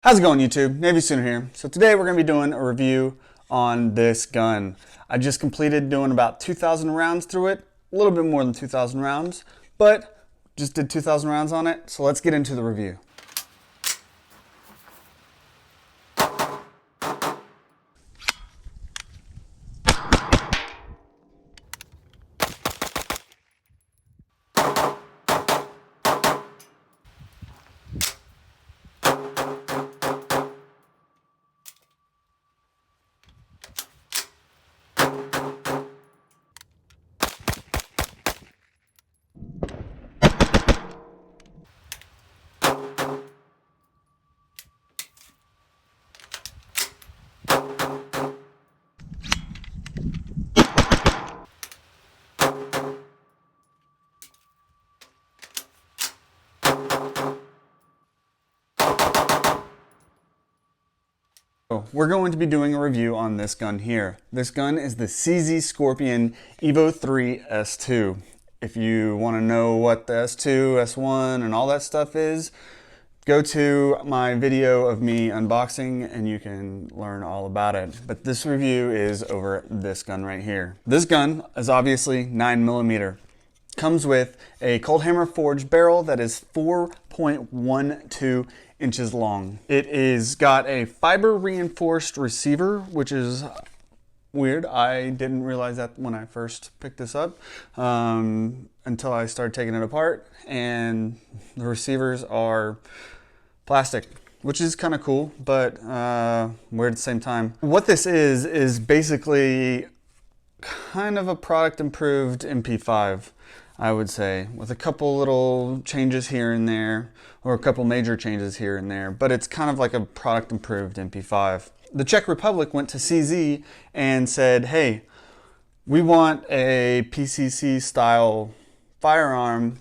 How's it going, YouTube? Navysooner here. So today we're going to be doing a review on this gun. I just completed doing about 2,000 rounds through it, a little bit more than 2,000 rounds, but just did 2,000 rounds on it, so let's get into the review. We're going to be doing a review on this gun here. This gun is the CZ Scorpion Evo 3 S2. If you want to know what the S2, S1, and all that stuff is, go to my video of me unboxing and you can learn all about it. But this review is over this gun right here. This gun is obviously 9mm. Comes with a cold hammer forged barrel that is 4.12 inches long. It is got a fiber reinforced receiver, which is weird. I didn't realize that when I first picked this up until I started taking it apart, and the receivers are plastic, which is kind of cool, but weird at the same time. What this is basically kind of a product improved MP5, I would say, with a couple little changes here and there, or a couple major changes here and there, but it's kind of like a product improved MP5. The Czech Republic went to CZ and said, hey, we want a PCC style firearm.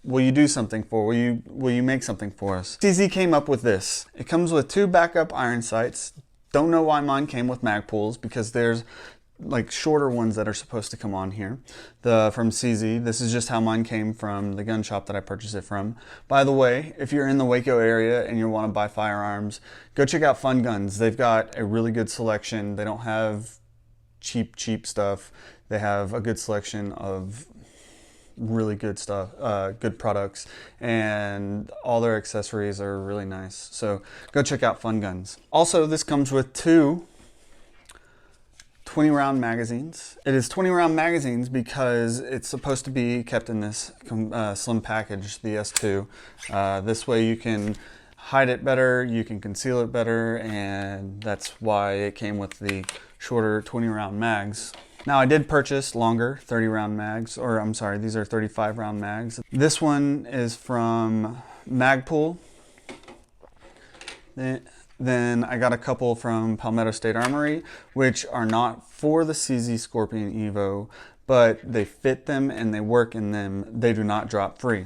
Will you do something for? Will you make something for us? CZ came up with this. It comes with 2 backup iron sights. Don't know why mine came with mag pulls, because there's like shorter ones that are supposed to come on here from CZ. This is just how mine came from the gun shop that I purchased it from. By the way, if you're in the Waco area and you want to buy firearms, go check out Fun Guns. They've got a really good selection. They don't have cheap stuff. They have a good selection of really good stuff, good products, and all their accessories are really nice. So go check out Fun Guns. Also, this comes with 2 20-round magazines. It is 20-round magazines because it's supposed to be kept in this slim package, the S2. This way you can hide it better, you can conceal it better, and that's why it came with the shorter 20-round mags. Now, I did purchase longer 30-round mags, or I'm sorry, these are 35-round mags. This one is from Magpul. Then I got a couple from Palmetto State Armory, which are not for the CZ Scorpion Evo, but they fit them and they work in them. They do not drop free.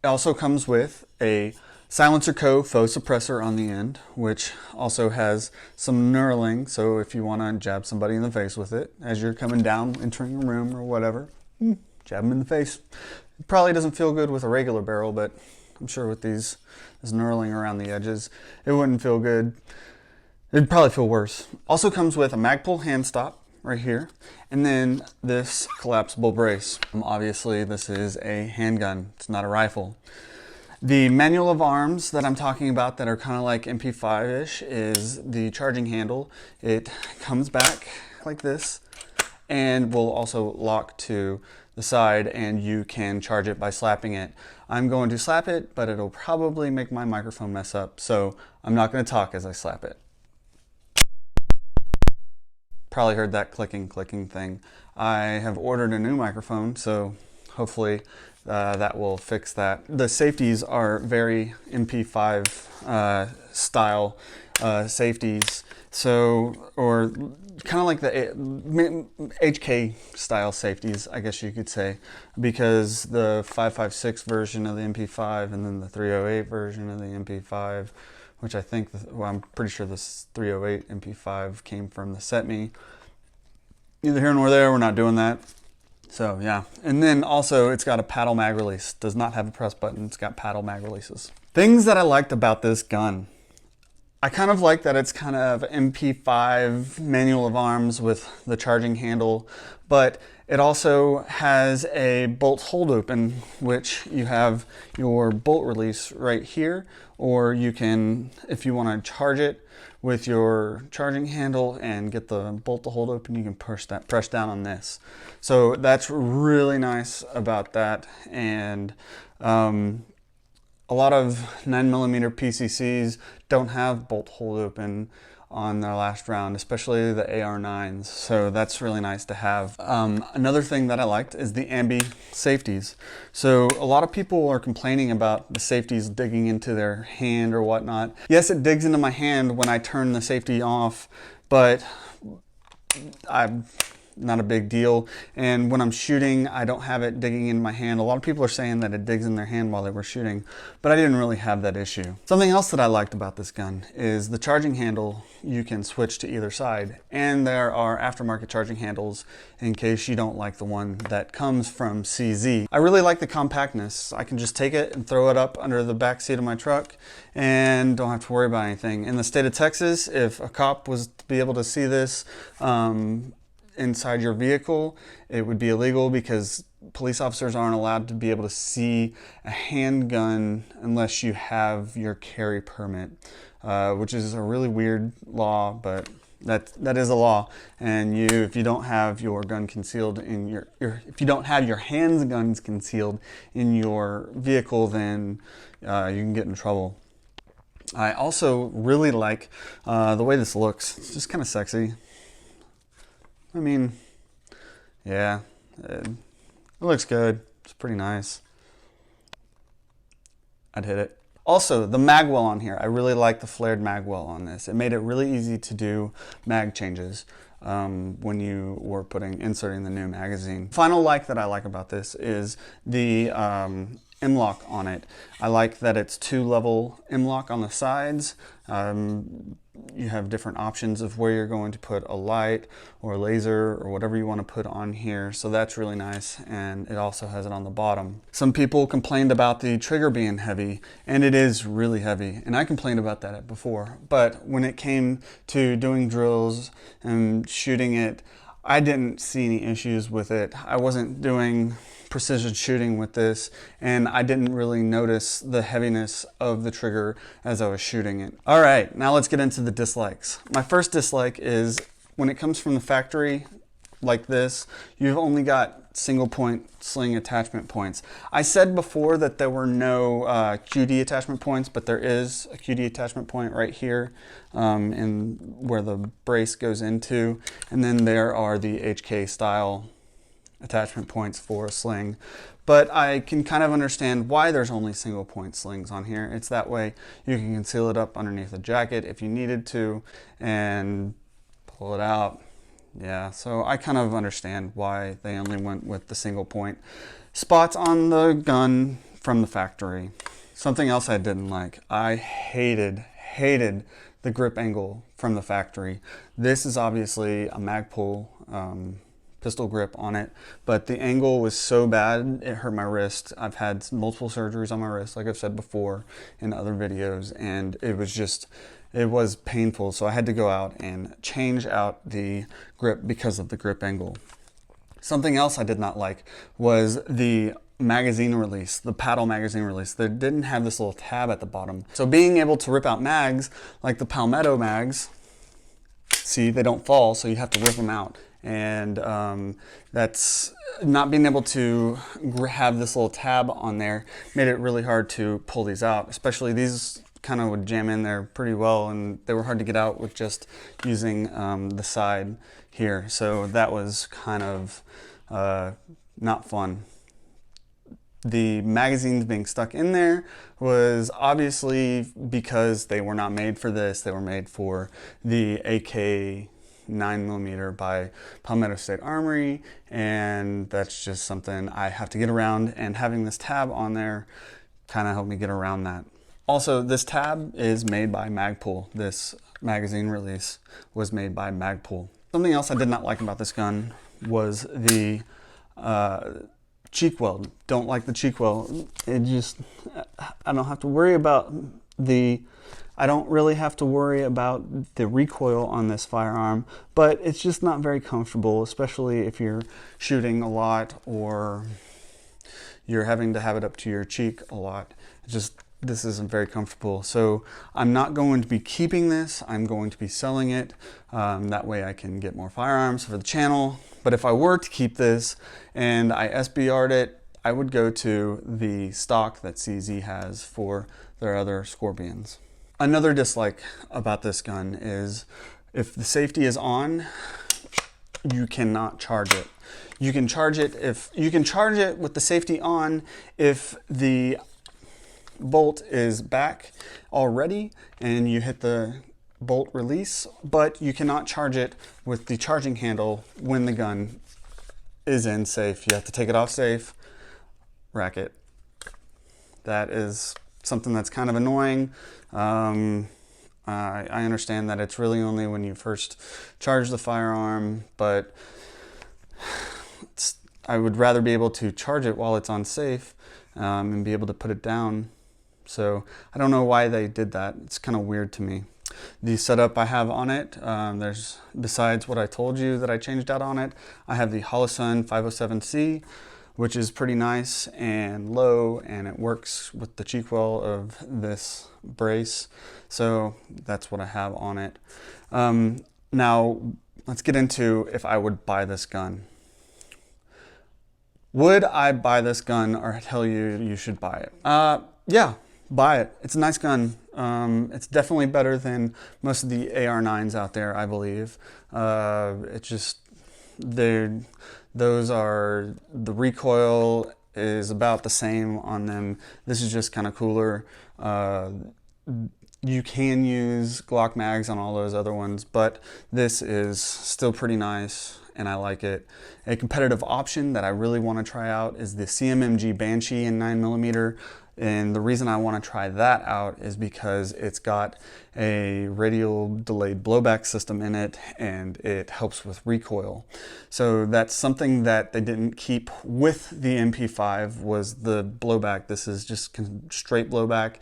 It also comes with a Silencer Co. faux suppressor on the end, which also has some knurling, so if you want to jab somebody in the face with it as you're coming down, entering a room or whatever, jab them in the face. It probably doesn't feel good with a regular barrel, but I'm sure with this knurling around the edges, it wouldn't feel good. It'd probably feel worse. Also comes with a Magpul hand stop right here, and then this collapsible brace. Obviously, this is a handgun. It's not a rifle. The manual of arms that I'm talking about that are kind of like MP5-ish is the charging handle. It comes back like this and will also lock to the side, and you can charge it by slapping it. I'm going to slap it, but it'll probably make my microphone mess up, so I'm not going to talk as I slap it. Probably heard that clicking thing. I have ordered a new microphone, so hopefully that will fix that. The safeties are very MP5 style safeties, so, or kind of like the HK style safeties, I guess you could say, because the 5.56 version of the MP5 and then the 308 version of the MP5, which I think, well, I'm pretty sure this 308 MP5 came from the SetMe. Neither here nor there, we're not doing that. So yeah, and then also it's got a paddle mag release. Does not have a press button, it's got paddle mag releases. Things that I liked about this gun. I kind of like that it's kind of MP5 manual of arms with the charging handle, but it also has a bolt hold open, which you have your bolt release right here, or you can, if you want to charge it with your charging handle and get the bolt to hold open, you can press down on this. So that's really nice about that. And a lot of 9mm PCCs don't have bolt hold open on their last round, especially the AR9s. So that's really nice to have. Another thing that I liked is the ambi safeties. So a lot of people are complaining about the safeties digging into their hand or whatnot. Yes, it digs into my hand when I turn the safety off, but not a big deal. And when I'm shooting, I don't have it digging in my hand. A lot of people are saying that it digs in their hand while they were shooting, but I didn't really have that issue. Something else that I liked about this gun is the charging handle. You can switch to either side, and there are aftermarket charging handles in case you don't like the one that comes from CZ. I really like the compactness. I can just take it and throw it up under the back seat of my truck and don't have to worry about anything. In the state of Texas, if a cop was to be able to see this inside your vehicle, it would be illegal because police officers aren't allowed to be able to see a handgun unless you have your carry permit, which is a really weird law, but that is a law. And if you don't have your gun concealed in if you don't have your handguns concealed in your vehicle, then you can get in trouble. I also really like the way this looks. It's just kind of sexy. I mean, yeah, it looks good. It's pretty nice. I'd hit it. Also, the mag well on here. I really like the flared mag well on this. It made it really easy to do mag changes when you were inserting the new magazine. Final like that I like about this is the M-lock on it. I like that it's 2-level M-lock on the sides. You have different options of where you're going to put a light or a laser or whatever you want to put on here. So that's really nice. And it also has it on the bottom. Some people complained about the trigger being heavy, and it is really heavy. And I complained about that before. But when it came to doing drills and shooting it, I didn't see any issues with it. I wasn't doing precision shooting with this, and I didn't really notice the heaviness of the trigger as I was shooting it. All right, now let's get into the dislikes. My first dislike is when it comes from the factory like this, you've only got single point sling attachment points. I said before that there were no QD attachment points, but there is a QD attachment point right here in where the brace goes into, and then there are the HK style attachment points for a sling. But I can kind of understand why there's only single point slings on here. It's that way you can conceal it up underneath the jacket if you needed to and pull it out. Yeah, so I kind of understand why they only went with the single point spots on the gun from the factory. Something else I didn't like, I hated the grip angle from the factory. This is obviously a Magpul pistol grip on it, but the angle was so bad it hurt my wrist. I've had multiple surgeries on my wrist, like I've said before in other videos, and it was painful. So I had to go out and change out the grip because of the grip angle. Something else I did not like was the magazine release, the paddle magazine release. They didn't have this little tab at the bottom. So being able to rip out mags like the Palmetto mags, see, they don't fall, so you have to rip them out. And that's not being able to have this little tab on there made it really hard to pull these out, especially these kind of would jam in there pretty well, and they were hard to get out with just using the side here. So that was kind of not fun. The magazines being stuck in there was obviously because they were not made for this. They were made for the AK 9mm by Palmetto State Armory, and that's just something I have to get around, and having this tab on there kind of helped me get around that. Also, this tab is made by Magpul. This magazine release was made by Magpul. Something else I did not like about this gun was the cheek weld. Don't like the cheek weld. I don't have to worry about the I don't really have to worry about the recoil on this firearm, but it's just not very comfortable, especially if you're shooting a lot or you're having to have it up to your cheek a lot. This isn't very comfortable. So I'm not going to be keeping this. I'm going to be selling it. That way I can get more firearms for the channel. But if I were to keep this and I SBR'd it, I would go to the stock that CZ has for their other Scorpions. Another dislike about this gun is if the safety is on, you cannot charge it. You can charge it with the safety on if the bolt is back already and you hit the bolt release, but you cannot charge it with the charging handle when the gun is in safe. You have to take it off safe, rack it. That is something that's kind of annoying. I understand that it's really only when you first charge the firearm, but I would rather be able to charge it while it's on safe and be able to put it down. So I don't know why they did that. It's kind of weird to me. The setup I have on it, there's, besides what I told you that I changed out on it, I have the Holosun 507C, which is pretty nice and low, and it works with the cheek well of this brace. So that's what I have on it. Now let's get into if I would buy this gun. Would I buy this gun or tell you you should buy it? Yeah, buy it. It's a nice gun. It's definitely better than most of the AR9s out there, I believe. It's just, those are, the recoil is about the same on them. This is just kind of cooler. You can use Glock mags on all those other ones, but this is still pretty nice and I like it. A competitive option that I really want to try out is the CMMG Banshee in 9mm. And the reason I want to try that out is because it's got a radial delayed blowback system in it and it helps with recoil. So that's something that they didn't keep with the MP5 was the blowback. This is just straight blowback.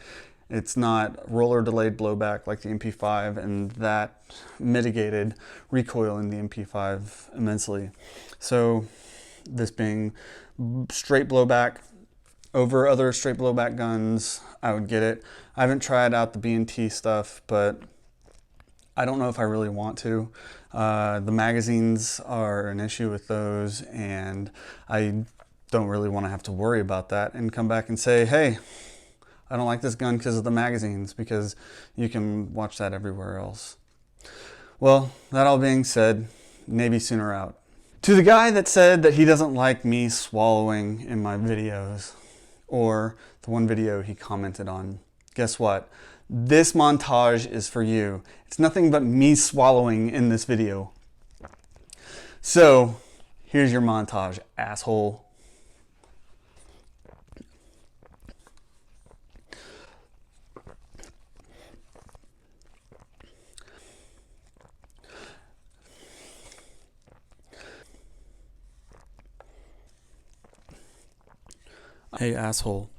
It's not roller delayed blowback like the MP5, and that mitigated recoil in the MP5 immensely. So this being straight blowback, over other straight blowback guns, I would get it. I haven't tried out the B&T stuff, but I don't know if I really want to. The magazines are an issue with those, and I don't really want to have to worry about that and come back and say, hey, I don't like this gun because of the magazines, because you can watch that everywhere else. Well, that all being said, Navysooner out. To the guy that said that he doesn't like me swallowing in my videos, or the one video he commented on, guess what? This montage is for you. It's nothing but me swallowing in this video. So, here's your montage, asshole. Hey, asshole.